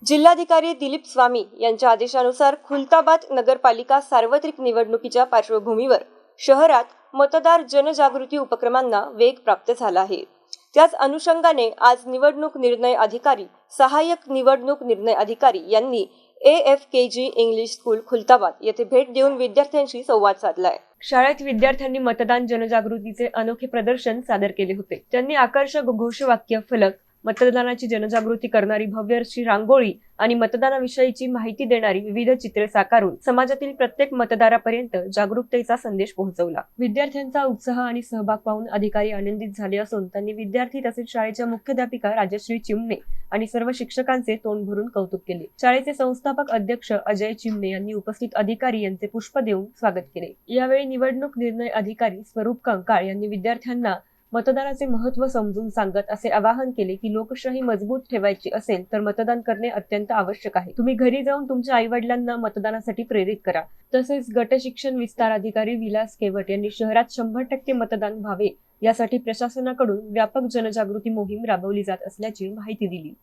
जिल्हाधिकारी दिलीप स्वामी यांच्या आदेशानुसार खुलताबाद नगरपालिका सार्वत्रिक निवडणुकीच्या पार्श्वभूमीवर शहरात मतदार जनजागृती उपक्रमांना वेग प्राप्त झाला आहे। त्याच अनुषंगाने आज निवडणूक निर्णय अधिकारी, सहाय्यक निवडणूक निर्णय अधिकारी यांनी AFKG इंग्लिश स्कूल खुलताबाद येथे भेट देऊन विद्यार्थ्यांशी संवाद साधलाय। शाळेत विद्यार्थ्यांनी मतदान जनजागृतीचे अनोखे प्रदर्शन सादर केले होते। त्यांनी आकर्षक घोषवाक्य फलक, मतदानाची जनजागृती करणारी भव्य अशी रांगोळी आणि मतदानाविषयीची माहिती देणारी विविध चित्रे साकारून समाजातील प्रत्येक मतदारापर्यंत जागरूकतेचा संदेश पोहोचवला। विद्यार्थ्यांचा उत्साह आणि सहभाग पाहून अधिकारी आनंदित झाले असून त्यांनी विद्यार्थी तसेच शाळेच्या मुख्याध्यापिका राजश्री चिमणे आणि सर्व शिक्षकांचे तोंड भरून कौतुक केले। शाळेचे संस्थापक अध्यक्ष अजय चिमणे यांनी उपस्थित अधिकारी यांचे पुष्प देऊन स्वागत केले। यावेळी निवडणूक निर्णय अधिकारी स्वरूप कंकाळ यांनी विद्यार्थ्यांना मतदानाचे महत्त्व समजून सांगत असे आवाहन केले की लोकशाही मजबूत ठेवायची असेल तर मतदान करणे अत्यंत आवश्यक आहे। तुम्ही घरी जाऊन तुमच्या आई-वडिलांना मतदानासाठी प्रेरित करा। तसेच गट शिक्षण विस्तार अधिकारी विलास केवट यांनी शहरात 100% मतदान व्हावे यासाठी प्रशासनाकडून व्यापक जनजागृती मोहीम राबवली जात असल्याची माहिती दिली।